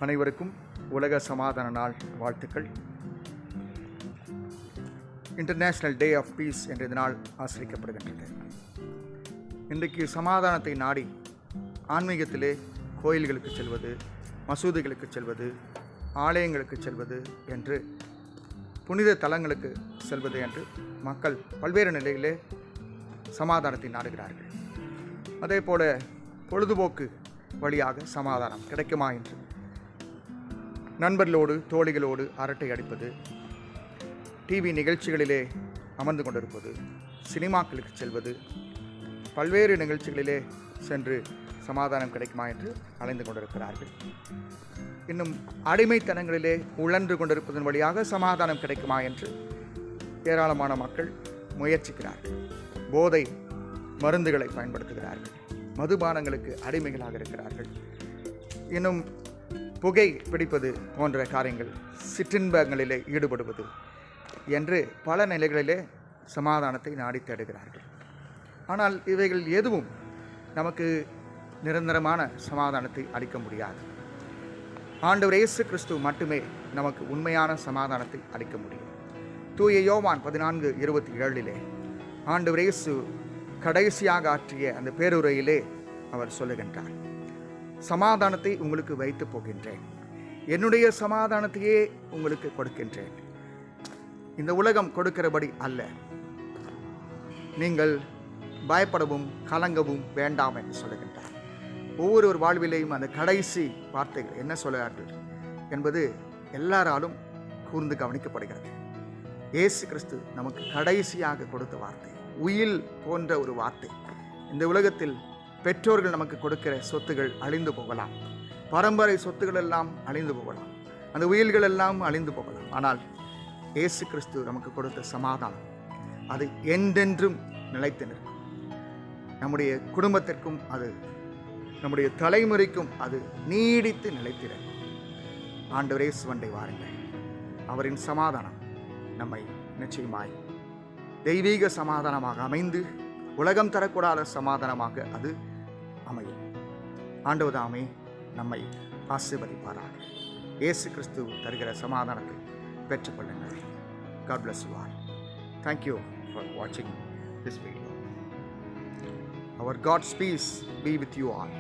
அனைவருக்கும் உலக சமாதான நாள் வாழ்த்துக்கள். இன்டர்நேஷ்னல் டே ஆஃப் பீஸ் என்ற இந்த நாள் ஆசரிக்கப்படுகின்றது. இன்றைக்கு சமாதானத்தை நாடி ஆன்மீகத்திலே கோயில்களுக்கு செல்வது, மசூதிகளுக்கு செல்வது, ஆலயங்களுக்கு செல்வது என்று, புனித தலங்களுக்கு செல்வது என்று மக்கள் பல்வேறு நிலையிலே சமாதானத்தை நாடுகிறார்கள். அதே போல பொழுதுபோக்கு வழியாக சமாதானம் கிடைக்குமா என்று நண்பர்களோடு தோழிகளோடு அரட்டை அடிப்பது, டிவி நிகழ்ச்சிகளிலே அமர்ந்து கொண்டிருப்பது, சினிமாக்களுக்கு செல்வது, பல்வேறு நிகழ்ச்சிகளிலே சென்று சமாதானம் கிடைக்குமா என்று அலைந்து கொண்டிருக்கிறார்கள். இன்னும் அடிமைத்தனங்களிலே உழன்று கொண்டிருப்பதன் வழியாக சமாதானம் கிடைக்குமா என்று ஏராளமான மக்கள் முயற்சிக்கிறார்கள். போதை மருந்துகளை பயன்படுத்துகிறார்கள், மதுபானங்களுக்கு அடிமைகளாக இருக்கிறார்கள். இன்னும் புகை பிடிப்பது போன்ற காரியங்கள், சிற்றின்பங்களிலே ஈடுபடுவது என்று பல நிலைகளிலே சமாதானத்தை நாடி தேடுகிறார்கள். ஆனால் இவைகள் எதுவும் நமக்கு நிரந்தரமான சமாதானத்தை அளிக்க முடியாது. ஆண்டவர் இயேசு கிறிஸ்து மட்டுமே நமக்கு உண்மையான சமாதானத்தை அளிக்க முடியும். தூய யோவான் 14:27 ஆண்டவர் இயேசு கடைசியாக ஆற்றிய அந்த பேருரையிலே அவர் சொல்லுகின்றார், சமாதானத்தை உங்களுக்கு வைத்து போகின்றேன், என்னுடைய சமாதானத்தையே உங்களுக்கு கொடுக்கின்றேன், இந்த உலகம் கொடுக்கிறபடி அல்ல, நீங்கள் பயப்படவும் கலங்கவும் வேண்டாம் என்று சொல்லுகின்றார். ஒவ்வொரு வாழ்விலேயும் அந்த கடைசி வார்த்தைகள் என்ன சொல்கிறார்கள் என்பது எல்லாராலும் கூர்ந்து கவனிக்கப்படுகிறது. இயேசு கிறிஸ்து நமக்கு கடைசியாக கொடுத்த வார்த்தை, உயில் போன்ற ஒரு வார்த்தை. இந்த உலகத்தில் பெற்றோர்கள் நமக்கு கொடுக்கிற சொத்துகள் அழிந்து போகலாம், பரம்பரை சொத்துக்கள் எல்லாம் அழிந்து போகலாம், அந்த உயில்கள் எல்லாம் அழிந்து போகலாம். ஆனால் இயேசு கிறிஸ்து நமக்கு கொடுத்த சமாதானம் அது என்றென்றும் நிலைத்து நிற்கும். நம்முடைய குடும்பத்திற்கும் அது, நம்முடைய தலைமுறைக்கும் அது நீடித்து நிலைத்திருக்கும். ஆண்டவர் இயேசுவண்டை வாருங்கள், அவரின் சமாதானம் நம்மை நிச்சயமாய் தெய்வீக சமாதானமாக அமைந்து உலகம் தரக்கூடாத சமாதானமாக அது அமையும். ஆண்டவதாமே நம்மை ஆசீர்வதிப்பாராக. இயேசு கிறிஸ்து தருகிற சமாதானத்தை பெற்றுக்கொள்ளுங்கள். God bless you all. Thank you for watching this video. Our God's peace be with you all.